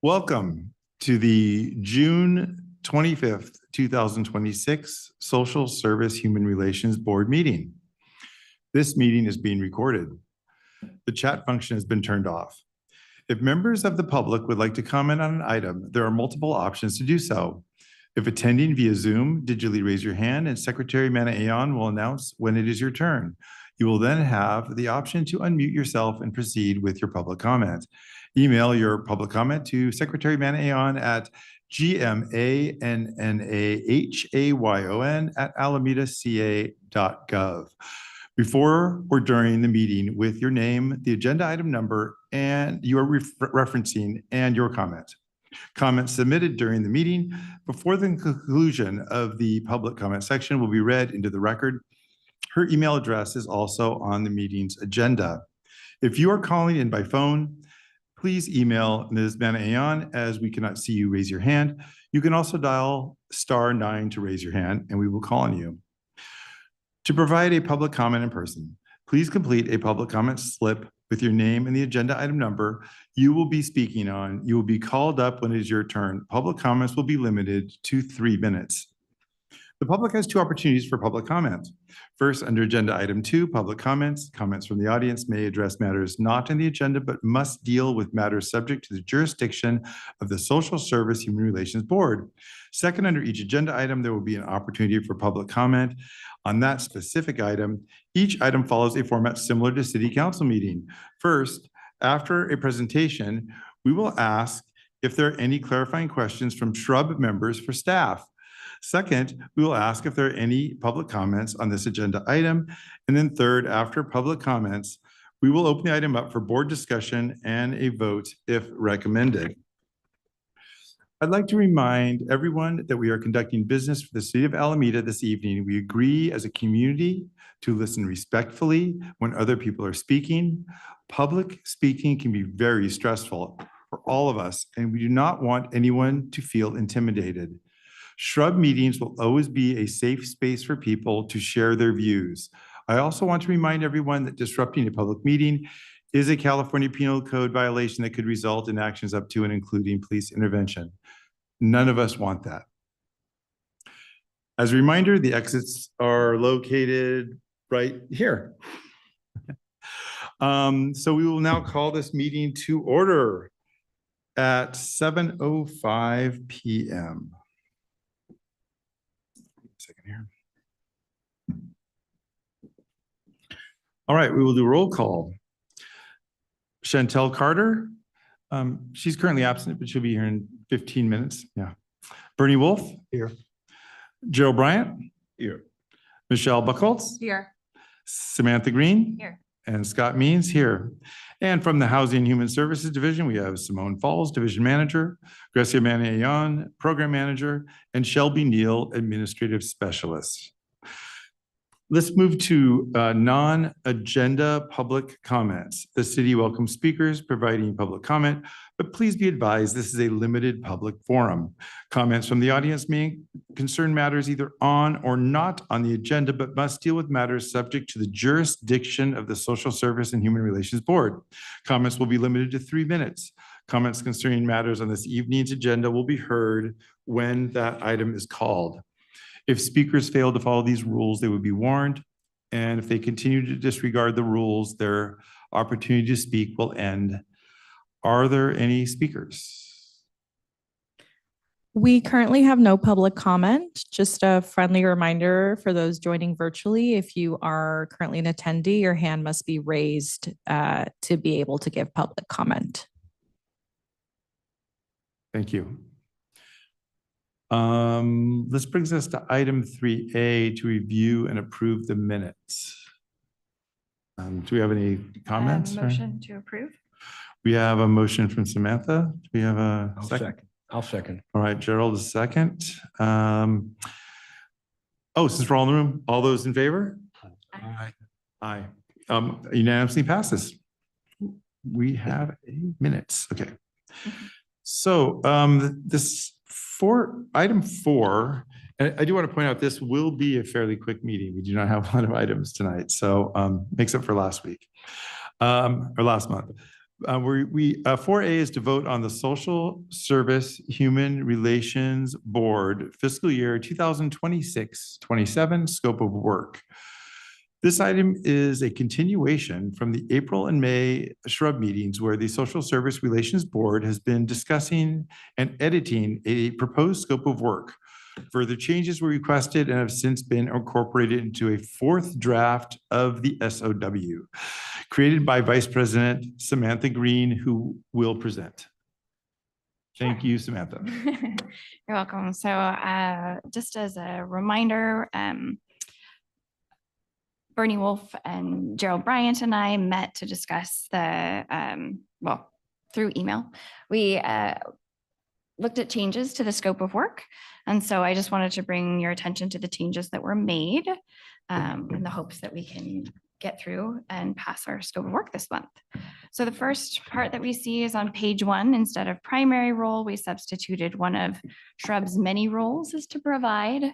Welcome to the June 25th, 2026 Social Service Human Relations Board meeting. This meeting is being recorded. The chat function has been turned off. If members of the public would like to comment on an item, there are multiple options to do so. If attending via Zoom, digitally raise your hand and Secretary Manaayan will announce when it is your turn. You will then have the option to unmute yourself and proceed with your public comment. Email your public comment to Secretary Manaayan at gmanahayon@alamedaca.gov. Before or during the meeting with your name, the agenda item number, and you are referencing and your comment. Comments submitted during the meeting before the conclusion of the public comment section will be read into the record. Her email address is also on the meeting's agenda. If you are calling in by phone, please email Ms. Manaayan as we cannot see you raise your hand. You can also dial *9 to raise your hand and we will call on you. To provide a public comment in person, please complete a public comment slip with your name and the agenda item number you will be speaking on. You will be called up when it is your turn. Public comments will be limited to 3 minutes. The public has 2 opportunities for public comment. First, under agenda item 2, public comments. Comments from the audience may address matters not in the agenda, but must deal with matters subject to the jurisdiction of the Social Service Human Relations Board. Second, under each agenda item, there will be an opportunity for public comment on that specific item. Each item follows a format similar to City Council meeting. First, after a presentation, we will ask if there are any clarifying questions from Shrub members for staff. Second, we will ask if there are any public comments on this agenda item. And then third, after public comments, we will open the item up for board discussion and a vote if recommended. I'd like to remind everyone that we are conducting business for the city of Alameda this evening. We agree as a community to listen respectfully when other people are speaking. Public speaking can be very stressful for all of us, and we do not want anyone to feel intimidated. Shrub meetings will always be a safe space for people to share their views. I also want to remind everyone that disrupting a public meeting is a California Penal Code violation that could result in actions up to and including police intervention. None of us want that. As a reminder, the exits are located right here. So we will now call this meeting to order at 7:05 p.m. Here. All right, we will do a roll call. Chantel Carter, she's currently absent, but she'll be here in 15 minutes. Yeah. Bernie Wolf. Here. Gerald Bryant. Here. Michelle Buchholz. Here. Samantha Green. Here. And Scott Means here. And from the Housing and Human Services Division, we have Simone Falls, Division Manager, Grecia Manaayan, Program Manager, and Shelby Neal, Administrative Specialist. Let's move to non-agenda public comments. The city welcomes speakers providing public comment, but please be advised this is a limited public forum. Comments from the audience may concern matters either on or not on the agenda, but must deal with matters subject to the jurisdiction of the Social Service and Human Relations Board. Comments will be limited to 3 minutes. Comments concerning matters on this evening's agenda will be heard when that item is called. If speakers fail to follow these rules, they would be warned. And if they continue to disregard the rules, their opportunity to speak will end. Are there any speakers? We currently have no public comment. Just a friendly reminder for those joining virtually, if you are currently an attendee, your hand must be raised to be able to give public comment. Thank you. This brings us to item 3A to review and approve the minutes. Do we have any comments? Motion to approve. We have a motion from Samantha. Do we have a second? I'll second. All right, Gerald is second. Since we're all in the room, all those in favor? Aye. Aye. Unanimously passes. We have minutes. Okay. So item 4, and I do want to point out this will be a fairly quick meeting. We do not have a lot of items tonight, so makes up for last week or last month. 4A is to vote on the Social Service Human Relations Board fiscal year 2026-27 scope of work. This item is a continuation from the April and May shrub meetings where the Social Service Relations Board has been discussing and editing a proposed scope of work. Further changes were requested and have since been incorporated into a fourth draft of the SOW, created by Vice President Samantha Green, who will present. Thank you, Samantha. You're welcome. So just as a reminder, Bernie Wolf and Gerald Bryant and I met to discuss the, well, through email. We looked at changes to the scope of work. And so I just wanted to bring your attention to the changes that were made in the hopes that we can get through and pass our scope of work this month. So the first part that we see is on page 1, instead of primary role, we substituted one of Shrub's many roles is to provide.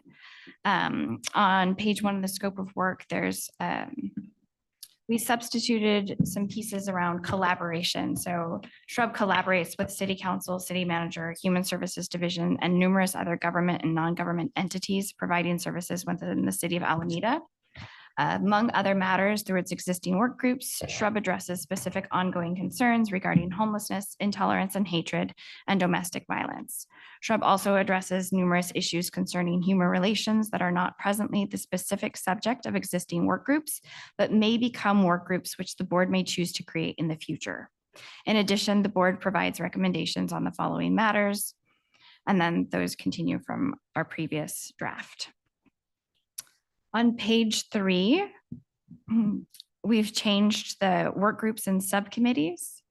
On page 1 of the scope of work, there's we substituted some pieces around collaboration. So Shrub collaborates with City Council, City Manager, Human Services Division, and numerous other government and non-government entities providing services within the city of Alameda. Among other matters, through its existing work groups, Shrub addresses specific ongoing concerns regarding homelessness, intolerance and hatred, and domestic violence. Shrub also addresses numerous issues concerning human relations that are not presently the specific subject of existing work groups, but may become work groups which the board may choose to create in the future. In addition, the board provides recommendations on the following matters, and then those continue from our previous draft. On page 3, we've changed the work groups and subcommittees.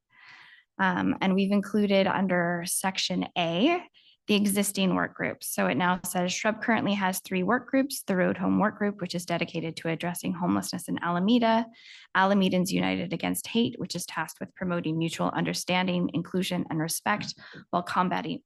And we've included under section A, the existing work groups. So it now says Shrub currently has 3 work groups: the Road Home Work Group, which is dedicated to addressing homelessness in Alameda; Alamedans United Against Hate, which is tasked with promoting mutual understanding, inclusion, and respect while combating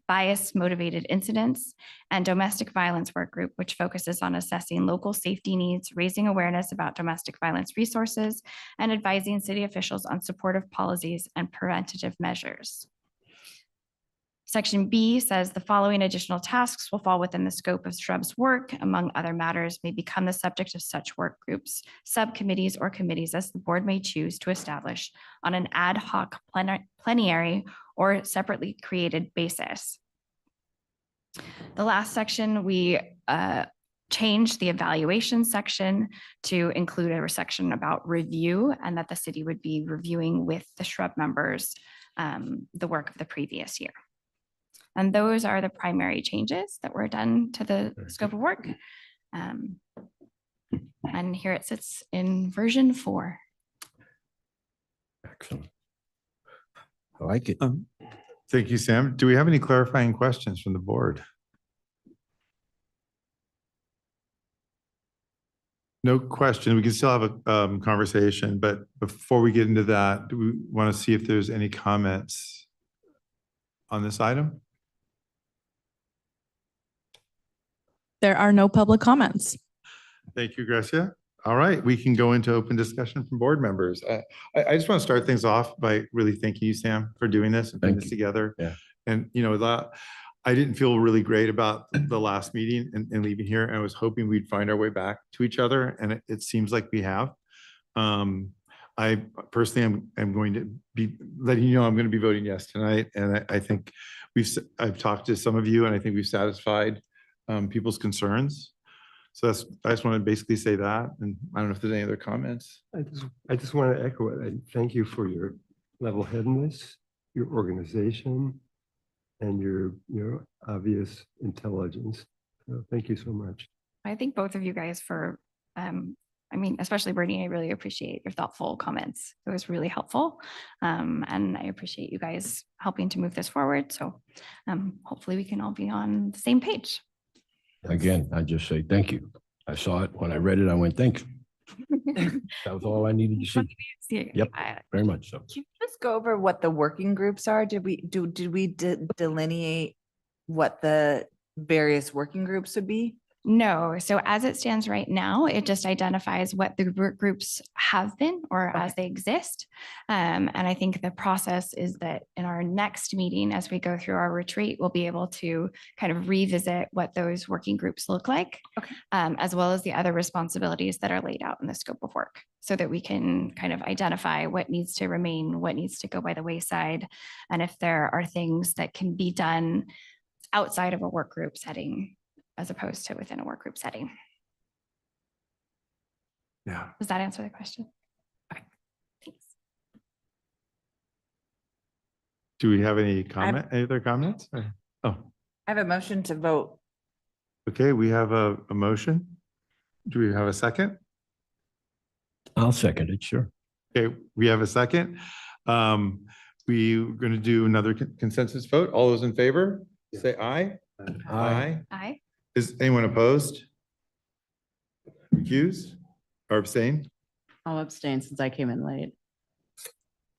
bias-motivated incidents; and Domestic Violence Work Group, which focuses on assessing local safety needs, raising awareness about domestic violence resources, and advising city officials on supportive policies and preventative measures. Section B says the following additional tasks will fall within the scope of Shrub's work. Among other matters, may become the subject of such work groups, subcommittees, or committees as the board may choose to establish on an ad hoc plenary or separately created basis. The last section, we changed the evaluation section to include a section about review, and that the city would be reviewing with the Shrub members the work of the previous year. And those are the primary changes that were done to the scope of work. And here it sits in version 4. Excellent. I like it. Thank you, Sam. Do we have any clarifying questions from the board? No question. We can still have a conversation, but before we get into that, do we want to see if there's any comments on this item? There are no public comments. Thank you, Gracia. All right, we can go into open discussion from board members. I just want to start things off by really thanking you, Sam, for doing this and putting this together. Yeah. And you know, that I didn't feel really great about the last meeting and leaving here. And I was hoping we'd find our way back to each other, and it seems like we have. I personally am going to be letting you know I'm going to be voting yes tonight, and I think I've talked to some of you, and I think we've satisfied people's concerns. So I just want to basically say that, and I don't know if there's any other comments. I just want to echo it. I thank you for your level-headedness, your organization, and your obvious intelligence. So thank you so much. I thank both of you guys for, I mean, especially Bernie, I really appreciate your thoughtful comments. It was really helpful. And I appreciate you guys helping to move this forward. So hopefully we can all be on the same page. Again, I just say thank you. I saw it. When I read it, I went, thank you. That was all I needed to see. Yep, very much so. Can you just go over what the working groups are? Did we delineate what the various working groups would be? No, so as it stands right now, it just identifies what the work groups have been or as they exist. And I think the process is that in our next meeting, as we go through our retreat, we'll be able to kind of revisit what those working groups look like, as well as the other responsibilities that are laid out in the scope of work, so that we can kind of identify what needs to remain, what needs to go by the wayside, and if there are things that can be done outside of a work group setting as opposed to within a work group setting. Yeah. Does that answer the question? Okay, thanks. Do we have any other comments? Oh, I have a motion to vote. okay, we have a motion. Do we have a second? I'll second it, sure. Okay, we have a second. We're going to do another consensus vote. All those in favor, say aye. Aye. Aye. Is anyone opposed? Recused or abstain? I'll abstain since I came in late.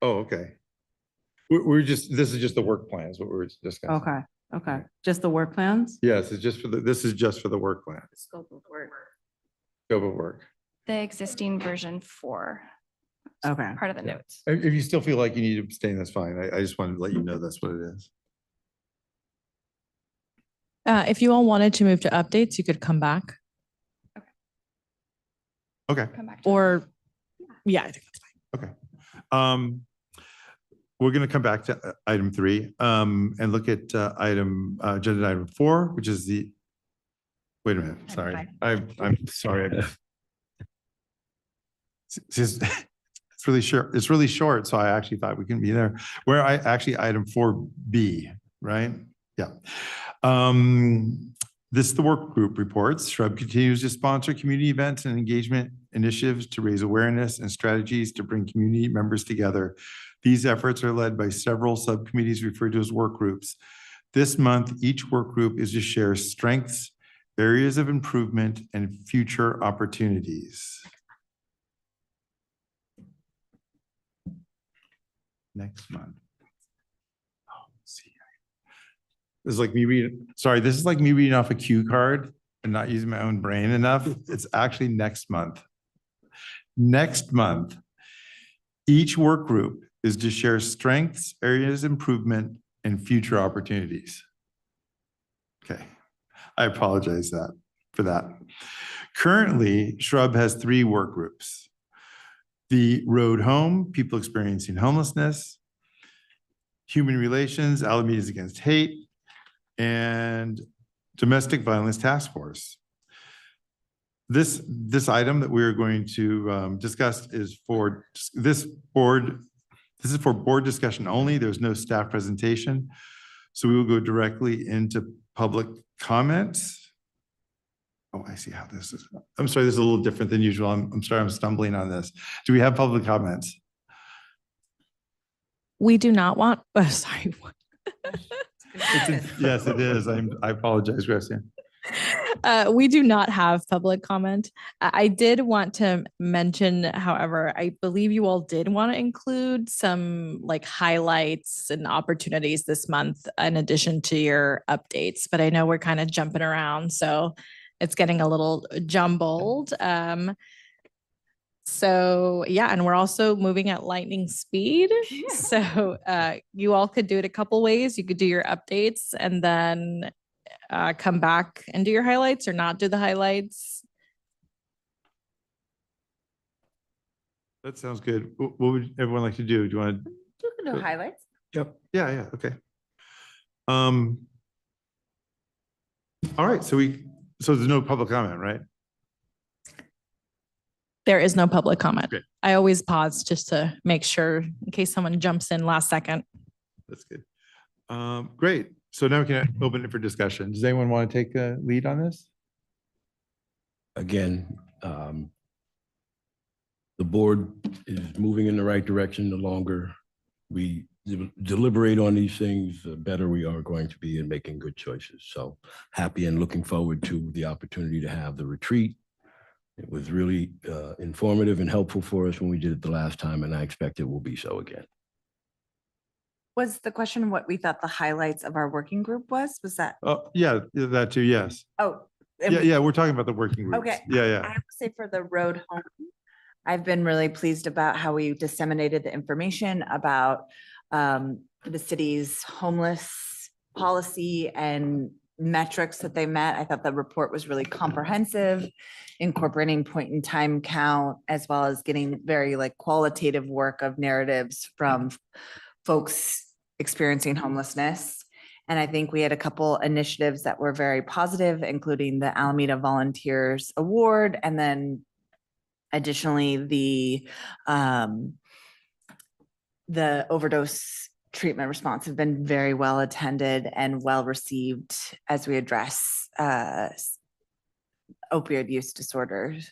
Oh, okay. This is just the work plan is what we're discussing. Okay, okay. Just the work plans? Yes, it's just this is just for the work plan, Scope of work. scope of work. The existing version 4, Okay. part of the Yeah. notes. If you still feel like you need to abstain, that's fine. I just wanted to let you know that's what it is. If you all wanted to move to updates, you could come back Okay. Come back to or, yeah, I think that's fine. Okay. We're going to come back to item 3 and look at agenda item 4, which is wait a minute, Item sorry. 5. I'm sorry. It's really short. It's really short. So I actually thought we couldn't be there. Item 4B, right? Yeah. This is the work group reports. Shrub continues to sponsor community events and engagement initiatives to raise awareness and strategies to bring community members together. These efforts are led by several subcommittees referred to as work groups. This month, each work group is to share strengths, areas of improvement, and future opportunities. Next month. Oh, let's see. This is like me reading, sorry, this is like me reading off a cue card and not using my own brain enough. It's actually next month. Next month, each work group is to share strengths, areas of improvement, and future opportunities. Okay, I apologize for that. Currently, Shrub has 3 work groups. The Road Home, People Experiencing Homelessness, Human Relations, Alamedas Against Hate, and Domestic Violence Task Force. This item that we are going to discuss is for this board. This is for board discussion only. There's no staff presentation. So we will go directly into public comments. Oh, I see how this is. I'm sorry, this is a little different than usual. I'm sorry, I'm stumbling on this. Do we have public comments? We do not want, sorry. Yes, it is. I apologize, Gracia. We do not have public comment. I did want to mention, however, I believe you all did want to include some like highlights and opportunities this month in addition to your updates, but I know we're kind of jumping around, so it's getting a little jumbled. So yeah, and we're also moving at lightning speed. So you all could do it a couple ways. You could do your updates and then come back and do your highlights or not do the highlights. That sounds good. What would everyone like to do? Do you want to? You can do highlights. Yep. Yeah, okay. All right, so there's no public comment, right? There is no public comment. Great. I always pause just to make sure in case someone jumps in last second. That's good. Great. So now we can open it for discussion. Does anyone want to take a lead on this? Again, the board is moving in the right direction. The longer we deliberate on these things, the better we are going to be in making good choices. So happy and looking forward to the opportunity to have the retreat. It was really informative and helpful for us when we did it the last time, and I expect it will be so again. Was the question what we thought the highlights of our working group was? Was that? Oh, yeah, that too, yes. Oh, Yeah, we're talking about the working groups. Okay. Yeah. I would say for the road home, I've been really pleased about how we disseminated the information about the city's homeless policy and metrics that they met. I thought the report was really comprehensive, incorporating point in time count, as well as getting very like qualitative work of narratives from folks experiencing homelessness. And I think we had a couple initiatives that were very positive, including the Alameda Volunteers Award, and then additionally, the overdose treatment response have been very well attended and well received as we address opioid use disorders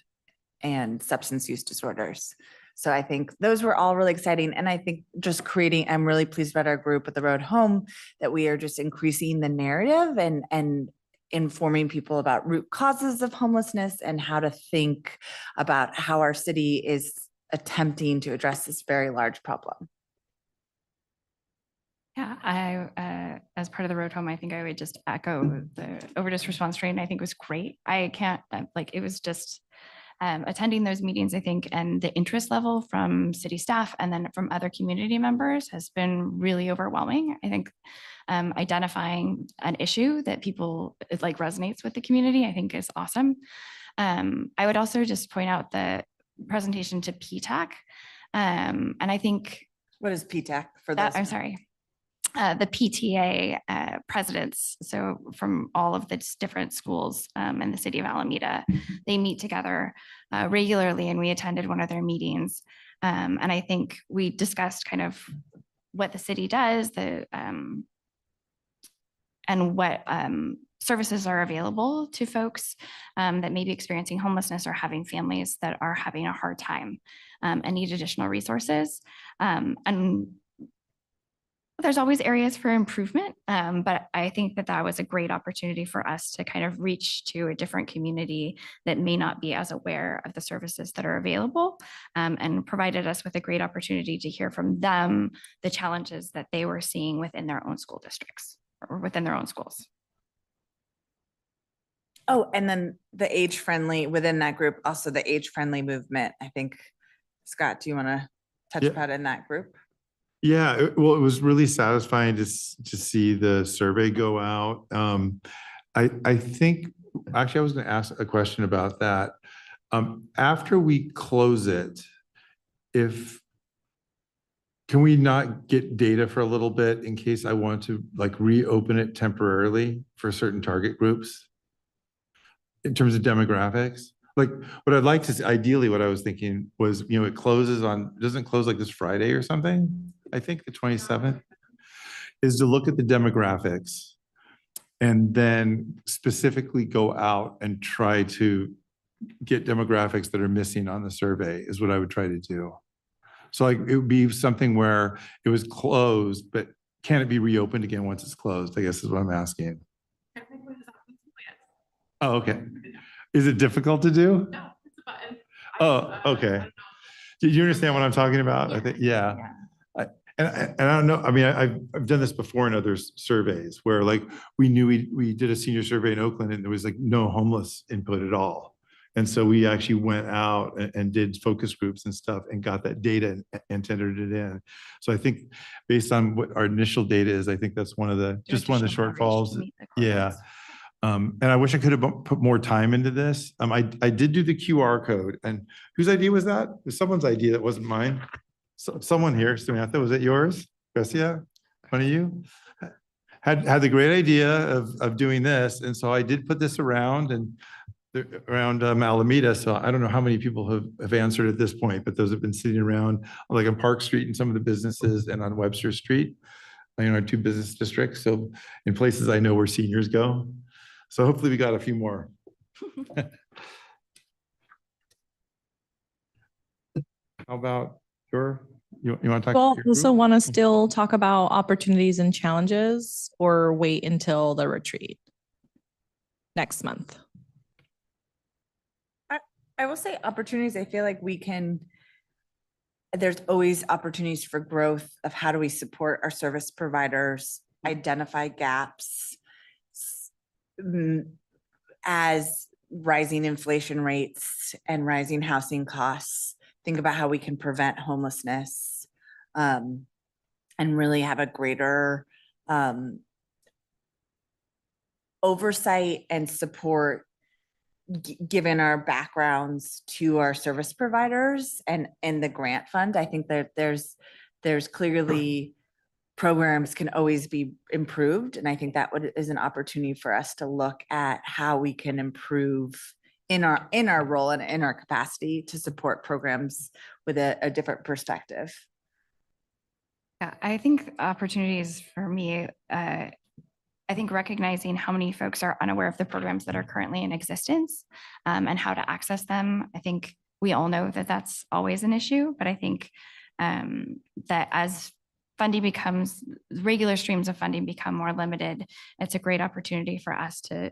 and substance use disorders. So I think those were all really exciting. And I think just I'm really pleased about our group with the road home, that we are just increasing the narrative and informing people about root causes of homelessness and how to think about how our city is attempting to address this very large problem. Yeah, as part of the road home, I think I would just echo the overdose response rate. I think was great. I can't, it was just attending those meetings, I think, and the interest level from city staff and then from other community members has been really overwhelming. I think identifying an issue that people, it like resonates with the community, I think is awesome. I would also just point out the presentation to PTAC. And I think What is PTAC for that, those? I'm sorry, the PTA presidents, so from all of the different schools in the city of Alameda, they meet together regularly, and we attended one of their meetings. And I think we discussed kind of what the city does, and what services are available to folks that may be experiencing homelessness or having families that are having a hard time and need additional resources. And there's always areas for improvement, but I think that that was a great opportunity for us to kind of reach to a different community that may not be as aware of the services that are available, and provided us with a great opportunity to hear from them the challenges that they were seeing within their own school districts or within their own schools. Oh, and then the age-friendly, within that group, also the age-friendly movement. I think, Scott, do you want to touch Yeah. about in that group? Yeah, well, it was really satisfying to see the survey go out. I think, actually, I was going to ask a question about that. After we close it, can we not get data for a little bit in case I want to like reopen it temporarily for certain target groups? In terms of demographics? Like what I'd like to see, ideally, what I was thinking was, it closes on, doesn't close like this Friday or something? I think the 27th is to look at the demographics and then specifically go out and try to get demographics that are missing on the survey is what I would try to do. So like it would be something where it was closed, but can it be reopened again once it's closed? I guess is what I'm asking. Oh, okay. Is it difficult to do? No, it's a button. Oh, okay. Do you understand what I'm talking about? I think, yeah. And I don't know, I mean, I've done this before in other surveys where like we knew we did a senior survey in Oakland and there was like no homeless input at all. And so we actually went out and did focus groups and stuff and got that data and entered it in. So I think based on what our initial data is, I think that's one of the Additional outreach shortfalls. to meet the Yeah. requirements. And I wish I could have put more time into this. I did do the QR code, and whose idea was that? It was someone's idea. That wasn't mine. Someone here, Samantha, was it yours? Garcia, one of you? Had the great idea of doing this. And so I did put this around Alameda. So I don't know how many people have answered at this point, but those have been sitting around like on Park Street and some of the businesses and on Webster Street, our two business districts. So in places I know where seniors go. So hopefully we got a few more. How about you want to talk? Well, about your also group? want to still talk about opportunities and challenges, or wait until the retreat next month? I will say opportunities, I feel like there's always opportunities for growth of how do we support our service providers, identify gaps, as rising inflation rates and rising housing costs, think about how we can prevent homelessness, and really have a greater oversight and support given our backgrounds to our service providers and the grant fund. I think that there's clearly programs can always be improved. And I think that is an opportunity for us to look at how we can improve in our role and in our capacity to support programs with a different perspective. Yeah, I think opportunities for me, I think recognizing how many folks are unaware of the programs that are currently in existence, and how to access them. I think we all know that that's always an issue, but I think that as regular streams of funding become more limited, it's a great opportunity for us to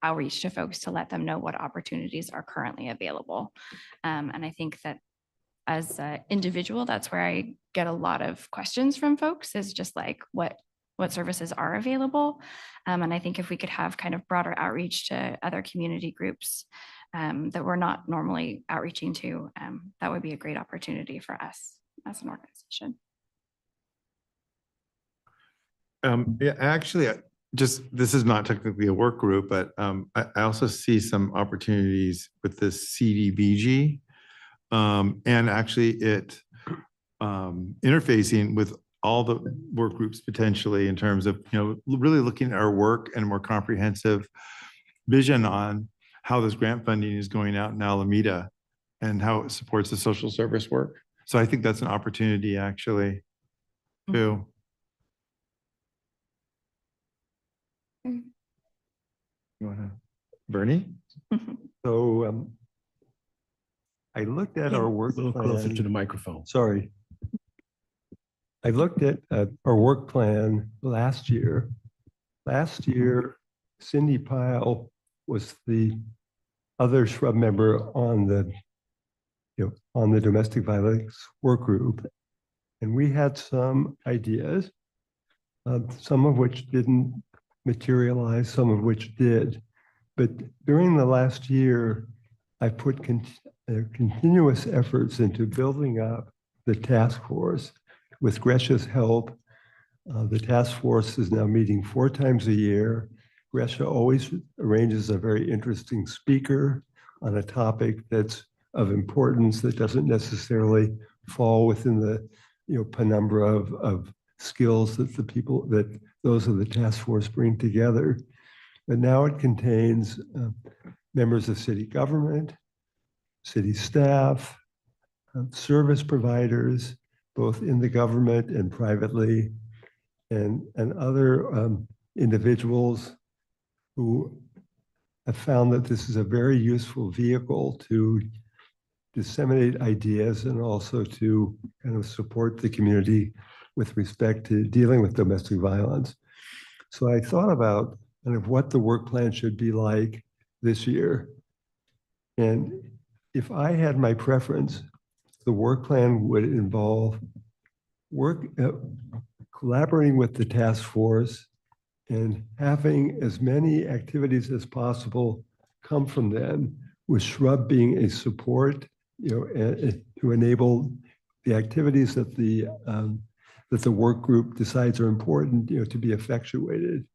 outreach to folks to let them know what opportunities are currently available. And I think that as an individual, that's where I get a lot of questions from folks, is just like what services are available. And I think if we could have kind of broader outreach to other community groups that we're not normally outreaching to, that would be a great opportunity for us as an organization. Yeah, actually, this is not technically a work group, but I also see some opportunities with this CDBG. And actually it interfacing with all the work groups potentially in terms of, really looking at our work and more comprehensive vision on how this grant funding is going out in Alameda and how it supports the social service work. So I think that's an opportunity actually too. You wanna, Bernie? So I looked at our A work little closer to the plan. microphone. Sorry. I looked at our work plan last year. Last year, Cindy Pyle was the other shrub member on the domestic violence work group. And we had some ideas, some of which didn't materialize, some of which did. But during the last year, I put continuous efforts into building up the task force. With Grecia's help, the task force is now meeting 4 times a year. Grecia always arranges a very interesting speaker on a topic that's of importance that doesn't necessarily fall within the penumbra of skills that those of the task force bring together. But now it contains members of city government, city staff, service providers, both in the government and privately, and other individuals who have found that this is a very useful vehicle to disseminate ideas and also to kind of support the community with respect to dealing with domestic violence. So I thought about kind of what the work plan should be like this year. And if I had my preference, the work plan would involve collaborating with the task force and having as many activities as possible come from them, with Shrub being a support, to enable the activities that the work group decides are important, to be effectuated.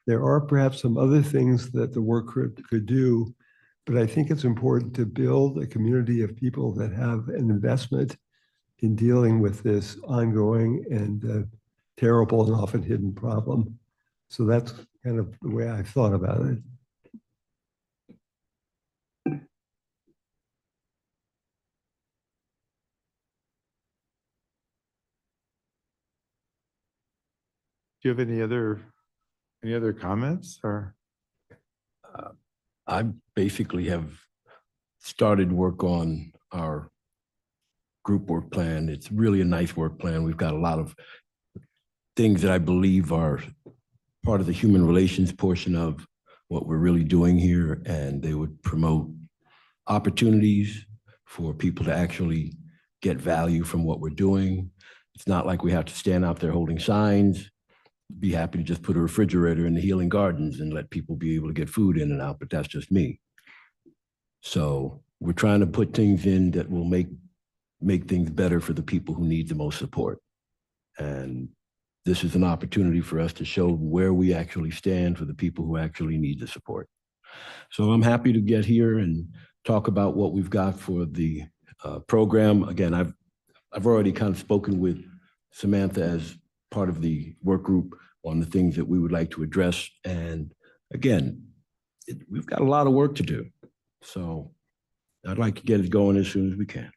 There are perhaps some other things that the work group could do, but I think it's important to build a community of people that have an investment in dealing with this ongoing and terrible and often hidden problem. So that's kind of the way I thought about it. Do you have any other comments or? I basically have started work on our group work plan. It's really a nice work plan. We've got a lot of things that I believe are part of the human relations portion of what we're really doing here, and they would promote opportunities for people to actually get value from what we're doing. It's not like we have to stand out there holding signs. be happy to just put a refrigerator in the Healing Gardens and let people be able to get food in and out, but that's just me. So we're trying to put things in that will make things better for the people who need the most support. And this is an opportunity for us to show where we actually stand for the people who actually need the support. So I'm happy to get here and talk about what we've got for the program. Again, I've already kind of spoken with Samantha as part of the work group on the things that we would like to address. And again, we've got a lot of work to do. So I'd like to get it going as soon as we can.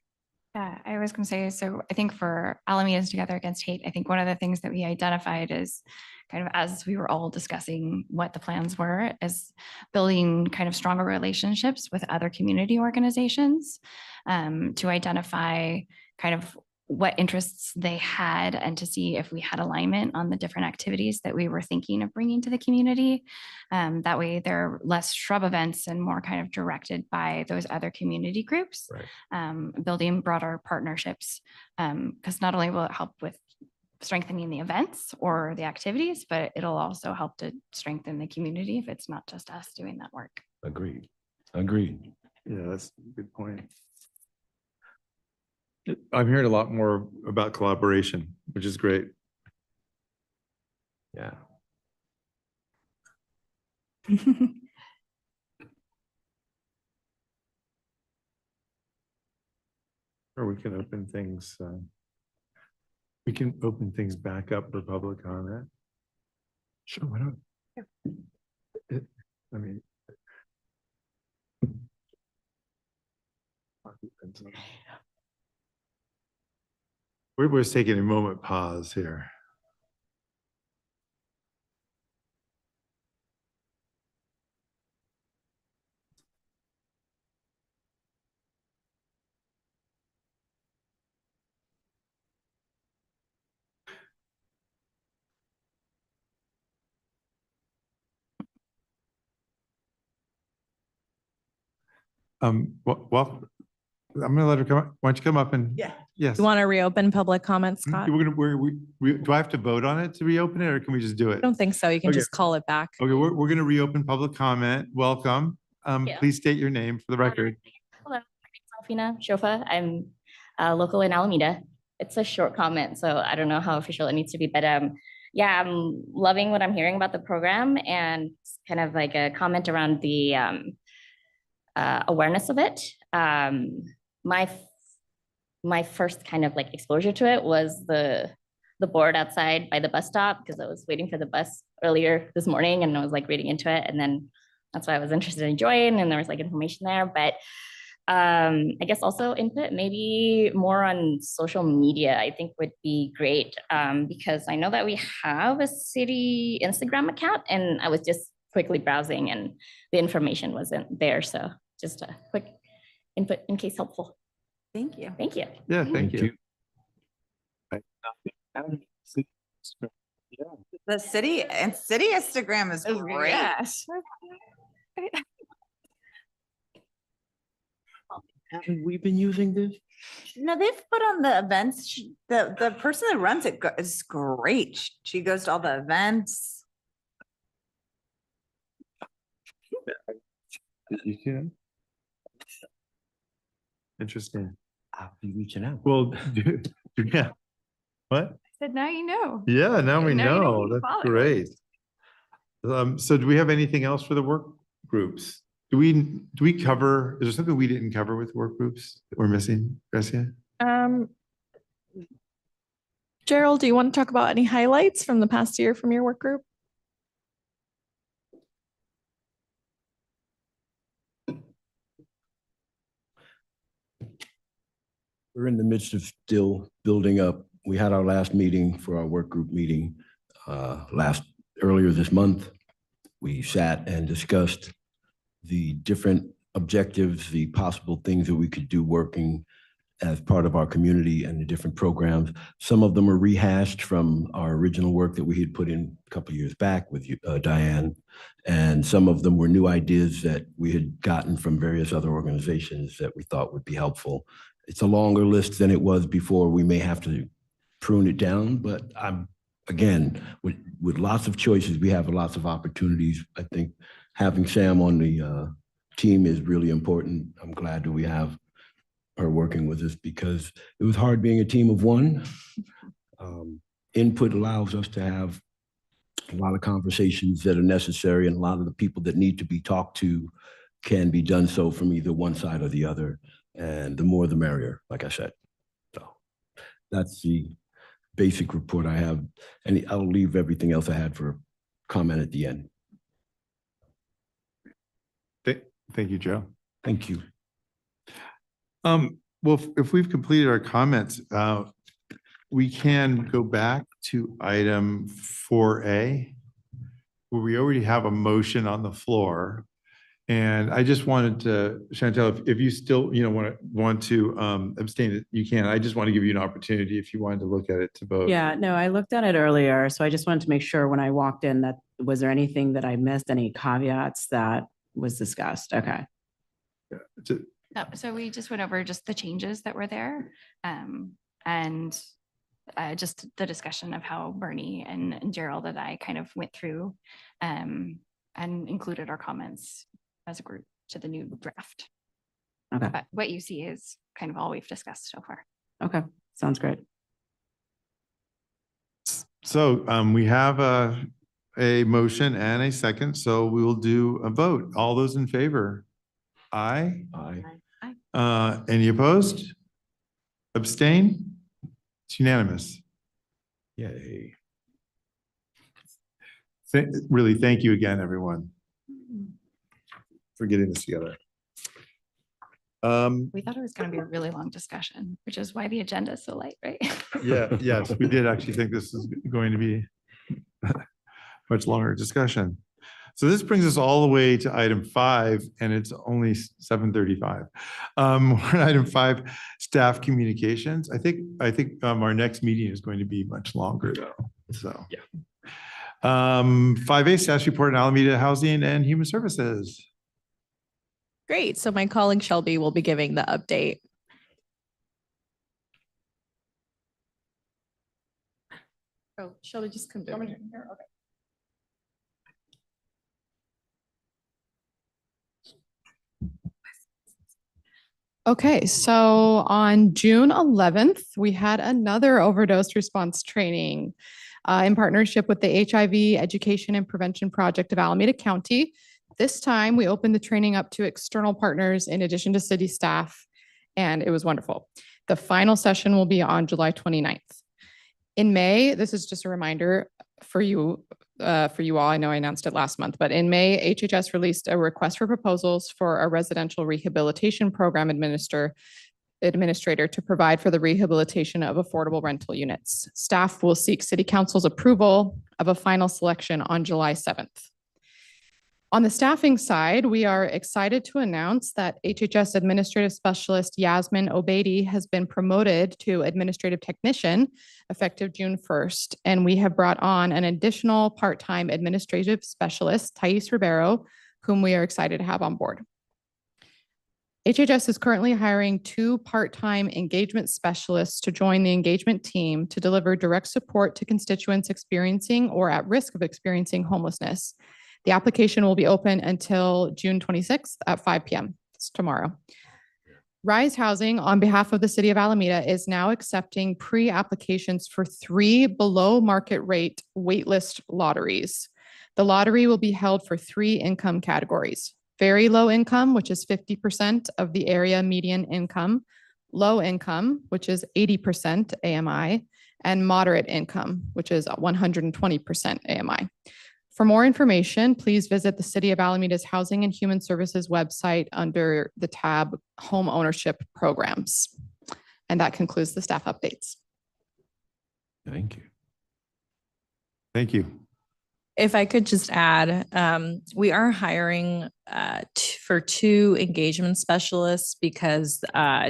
Yeah, I was going to say, so I think for Alameda's Together Against Hate, I think one of the things that we identified is kind of as we were all discussing what the plans were, is building kind of stronger relationships with other community organizations to identify kind of what interests they had and to see if we had alignment on the different activities that we were thinking of bringing to the community. That way they're less shrub events and more kind of directed by those other community groups, building broader partnerships. Because not only will it help with strengthening the events or the activities, but it'll also help to strengthen the community if it's not just us doing that work. Agreed. Agreed. Yeah, that's a good point. I'm hearing a lot more about collaboration, which is great. Yeah. Or we can open things. We can open things back up for public comment. Sure, why not? I mean. We're just taking a moment pause here. Well, I'm gonna let her come up. Why don't you come up and? Yeah. Yes. You want to reopen public comment, Scott? We're gonna, do I have to vote on it to reopen it or can we just do I it? don't think so. You can Okay. just call it back. Okay, we're gonna reopen public comment. Welcome. you. Please state your name for the record. Hello, my name is Alfina Shofa. I'm local in Alameda. It's a short comment, so I don't know how official it needs to be, but yeah, I'm loving what I'm hearing about the program and kind of like a comment around the awareness of it. My first kind of like exposure to it was the board outside by the bus stop because I was waiting for the bus earlier this morning and I was like reading into it, and then that's why I was interested in joining, and there was like information there. But I guess also input maybe more on social media I think would be great, because I know that we have a city Instagram account and I was just quickly browsing and the information wasn't there. So just a quick input in case helpful. Thank you. Thank you. Yeah, thank you. The city Instagram is Oh, great. yes. Haven't we been using this? No, they've put on the events. The person that runs it is great. She goes to all the events. You can. Interesting. I'll be reaching out. Well, yeah. What? Said now you know. Yeah, now we Now you know know. who to That's follow. great. So do we have anything else for the work groups? Do we cover, is there something we didn't cover with work groups that we're missing, Gracia? Gerald, do you want to talk about any highlights from the past year from your work group? We're in the midst of still building up. We had our last meeting for our work group meeting earlier this month. We sat and discussed the different objectives, the possible things that we could do working as part of our community and the different programs. Some of them are rehashed from our original work that we had put in a couple of years back with you, Diane. And some of them were new ideas that we had gotten from various other organizations that we thought would be helpful. It's a longer list than it was before. We may have to prune it down, but I'm again, with lots of choices, we have lots of opportunities. I think having Sam on the team is really important. I'm glad that we have her working with us because it was hard being a team of one. Input allows us to have a lot of conversations that are necessary, and a lot of the people that need to be talked to can be done so from either one side or the other. And the more the merrier, like I said. So that's the basic report I have. And I'll leave everything else I had for comment at the end. Thank you, Joe. Thank you. Well, if we've completed our comments, we can go back to item 4A, where we already have a motion on the floor. And I just wanted to, Chantel, if you still, want to abstain, you can. I just want to give you an opportunity if you wanted to look at it to vote. Yeah, no, I looked at it earlier, so I just wanted to make sure when I walked in that, was there anything that I missed, any caveats that was discussed? Okay. So we just went over just the changes that were there. And just the discussion of how Bernie and Gerald and I kind of went through and included our comments as a group to the new draft. Okay. But what you see is kind of all we've discussed so far. Okay. Sounds great. So we have a motion and a second, so we will do a vote. All those in favor? Aye. Aye. Any opposed? Abstain? It's unanimous. Yay. Really, thank you again, everyone, for getting this together. We thought it was going to be a really long discussion, which is why the agenda is so light, right? Yeah, yes, we did actually think this is going to be much longer discussion. So this brings us all the way to item 5, and it's only 7:35. We're at item 5, staff communications. I think our next meeting is going to be much longer though. So Yeah. 5A, staff report in Alameda Housing and Human Services. Great. So my colleague Shelby will be giving the update. Oh, Shelby, just come down here. Okay. Okay, so on June 11th, we had another overdose response training in partnership with the HIV Education and Prevention Project of Alameda County. This time, we opened the training up to external partners in addition to city staff, and it was wonderful. The final session will be on July 29th. In May, this is just a reminder for you all, I know I announced it last month, but in May, HHS released a request for proposals for a residential rehabilitation program administrator to provide for the rehabilitation of affordable rental units. Staff will seek City Council's approval of a final selection on July 7th. On the staffing side, we are excited to announce that HHS Administrative Specialist Yasmin Obeidi has been promoted to Administrative Technician effective June 1st. And we have brought on an additional part-time Administrative Specialist, Thais Ribeiro, whom we are excited to have on board. HHS is currently hiring 2 part-time engagement specialists to join the engagement team to deliver direct support to constituents experiencing or at risk of experiencing homelessness. The application will be open until June 26th at 5 p.m. It's tomorrow. Rise Housing, on behalf of the City of Alameda, is now accepting pre-applications for 3 below market rate waitlist lotteries. The lottery will be held for 3 income categories: very low income, which is 50% of the area median income; low income, which is 80% AMI; and moderate income, which is 120% AMI. For more information, please visit the City of Alameda's Housing and Human Services website under the tab Home Ownership Programs. And that concludes the staff updates. Thank you. Thank you. If I could just add, we are hiring for 2 engagement specialists because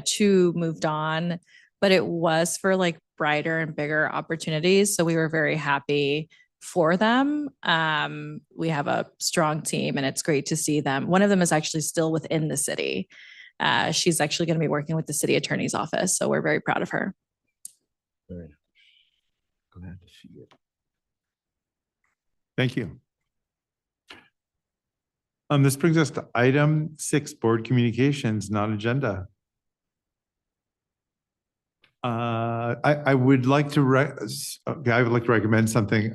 2 moved on, but it was for like brighter and bigger opportunities. So we were very happy for them. We have a strong team and it's great to see them. One of them is actually still within the city. She's actually going to be working with the city attorney's office. So we're very proud of her. Very nice. Glad to see it. Thank you. This brings us to item 6, board communications, non-agenda. I would like to recommend something.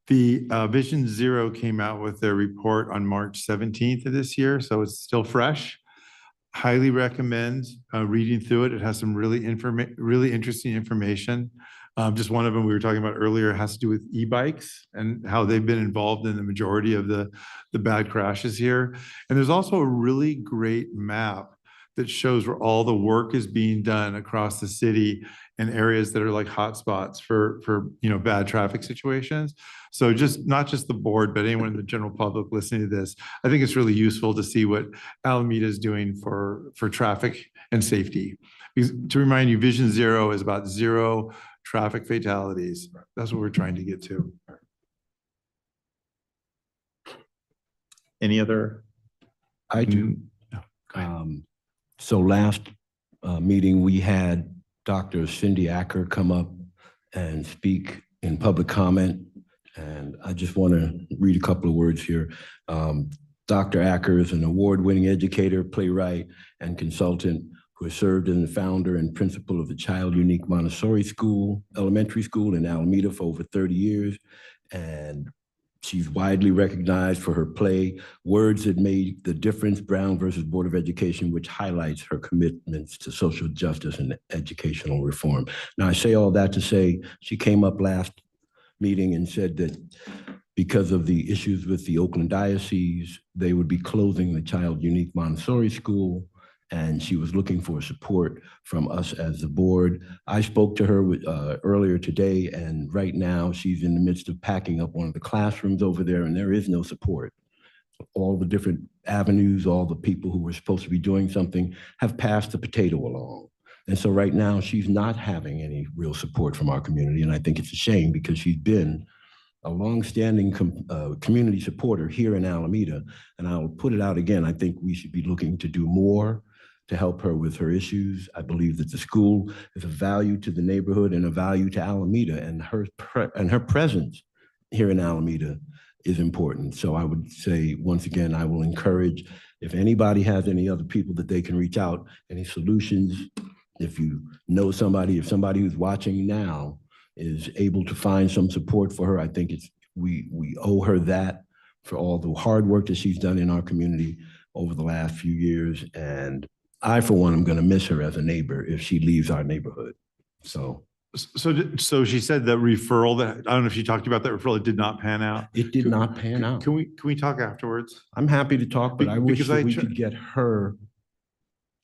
The Vision Zero came out with their report on March 17th of this year, so it's still fresh. Highly recommend reading through it. It has some really interesting information. Just one of them we were talking about earlier has to do with e-bikes and how they've been involved in the majority of the bad crashes here. And there's also a really great map that shows where all the work is being done across the city in areas that are like hotspots for bad traffic situations. So not just the board, but anyone in the general public listening to this, I think it's really useful to see what Alameda is doing for traffic and safety. Because to remind you, Vision Zero is about 0 traffic fatalities. That's what we're trying to get to. Any other? I do. So last meeting, we had Dr. Cindy Acker come up and speak in public comment. And I just want to read a couple of words here. Dr. Acker is an award-winning educator, playwright, and consultant who has served as the founder and principal of the Child Unique Montessori School, elementary school in Alameda for over 30 years. And she's widely recognized for her play, Words That Made the Difference, Brown versus Board of Education, which highlights her commitments to social justice and educational reform. Now, I say all that to say she came up last meeting and said that because of the issues with the Oakland Diocese, they would be closing the Child Unique Montessori School, and she was looking for support from us as the board. I spoke to her earlier today, and right now she's in the midst of packing up one of the classrooms over there, and there is no support. All the different avenues, all the people who were supposed to be doing something have passed the potato along. And so right now she's not having any real support from our community, and I think it's a shame because she's been a longstanding community supporter here in Alameda. And I'll put it out again, I think we should be looking to do more to help her with her issues. I believe that the school is a value to the neighborhood and a value to Alameda, and her presence here in Alameda is important. So I would say, once again, I will encourage, if anybody has any other people that they can reach out, any solutions, if you know somebody, if somebody who's watching now is able to find some support for her, I think we owe her that for all the hard work that she's done in our community over the last few years. And I, for one, am going to miss her as a neighbor if she leaves our neighborhood. So she said the referral that, I don't know if she talked about that referral, it did not pan out. it did not pan out. Can we talk afterwards? I'm happy to talk, but I wish Because that we could get her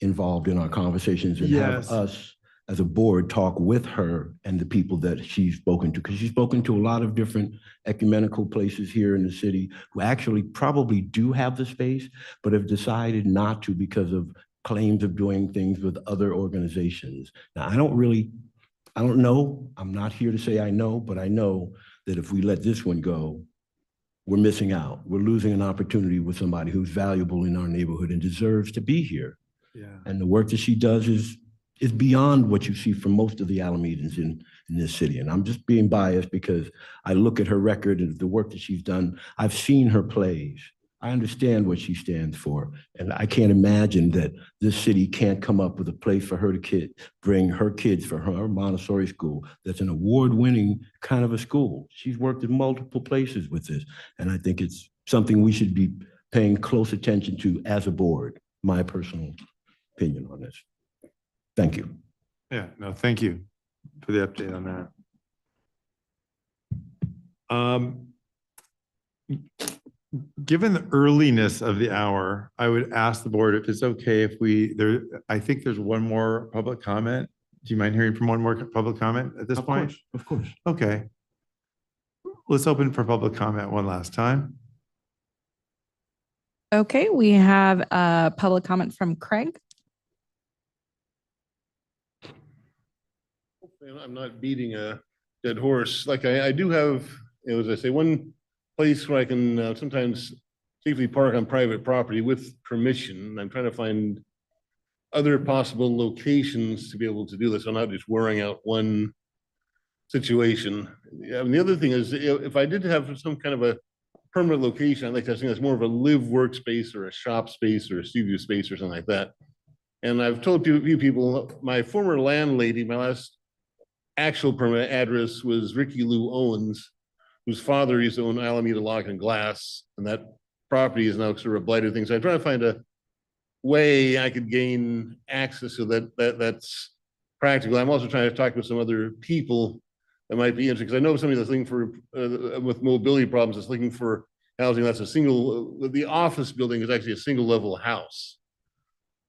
involved in our conversations and have us as a board talk with her and the people that she's spoken to, because she's spoken to a lot of different ecumenical places here in the city who actually probably do have the space, but have decided not to because of claims of doing things with other organizations. Now, I don't know. I'm not here to say I know, but I know that if we let this one go, we're missing out. We're losing an opportunity with somebody who's valuable in our neighborhood and deserves to be here. Yeah. And the work that she does is beyond what you see from most of the Alamedans in this city. And I'm just being biased because I look at her record and the work that she's done. I've seen her plays. I understand what she stands for. And I can't imagine that this city can't come up with a place for her to bring her kids for her Montessori school. That's an award-winning kind of a school. She's worked in multiple places with this. And I think it's something we should be paying close attention to as a board, my personal opinion on this. Thank you. Yeah, no, thank you for the update on that. Given the earliness of the hour, I would ask the board if it's okay if I think there's one more public comment. Do you mind hearing from one more public comment at this point? Of course. Okay. Let's open for public comment one last time. Okay, we have a public comment from Craig. I'm not beating a dead horse. Like I do have, as I say, one place where I can sometimes safely park on private property with permission. I'm trying to find other possible locations to be able to do this. I'm not just wearing out one situation. And the other thing is, if I did have some kind of a permanent location, I'd like to have something that's more of a live workspace or a shop space or a studio space or something like that. And I've told a few people, my former landlady, my last actual permanent address was Ricky Lou Owens, whose father used to own Alameda Lock and Glass, and that property is now sort of a blighted thing. So I'm trying to find a way I could gain access so that's practical. I'm also trying to talk with some other people that might be interested, because I know somebody that's looking for, with mobility problems, is looking for housing that's a single, the office building is actually a single level house.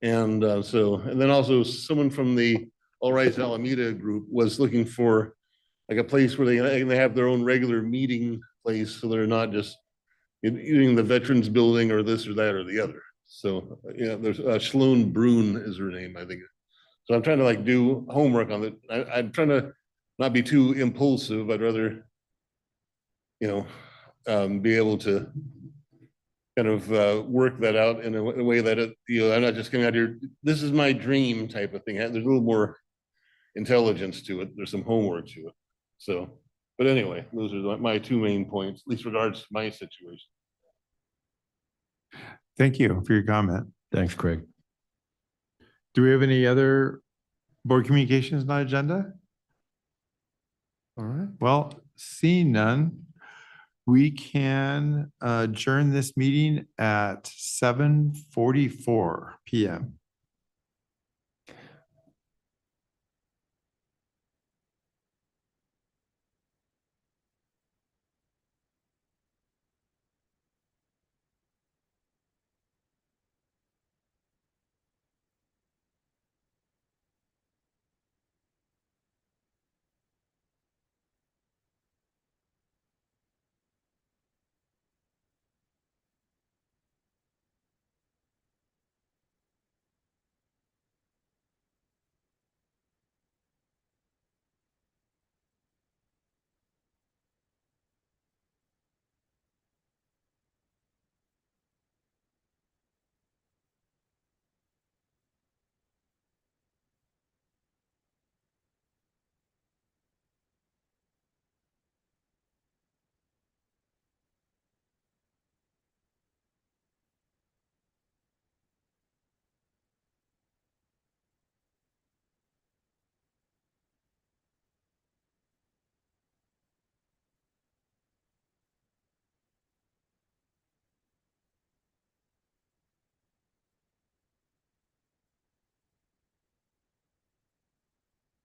And and then also someone from the All Rights Alameda group was looking for like a place where they have their own regular meeting place, so they're not just using the Veterans Building or this or that or the other. So, yeah, there's Sloan Brune is her name, I think. So I'm trying to like do homework on it. I'm trying to not be too impulsive. I'd rather, be able to kind of work that out in a way that I'm not just coming out here, this is my dream type of thing. There's a little more intelligence to it. There's some homework to it. So, but anyway, those are my two main points, at least regards to my situation. Thank you for your comment. Thanks, Craig. Do we have any other board communications on agenda? All right, well, seeing none, we can adjourn this meeting at 7:44 PM.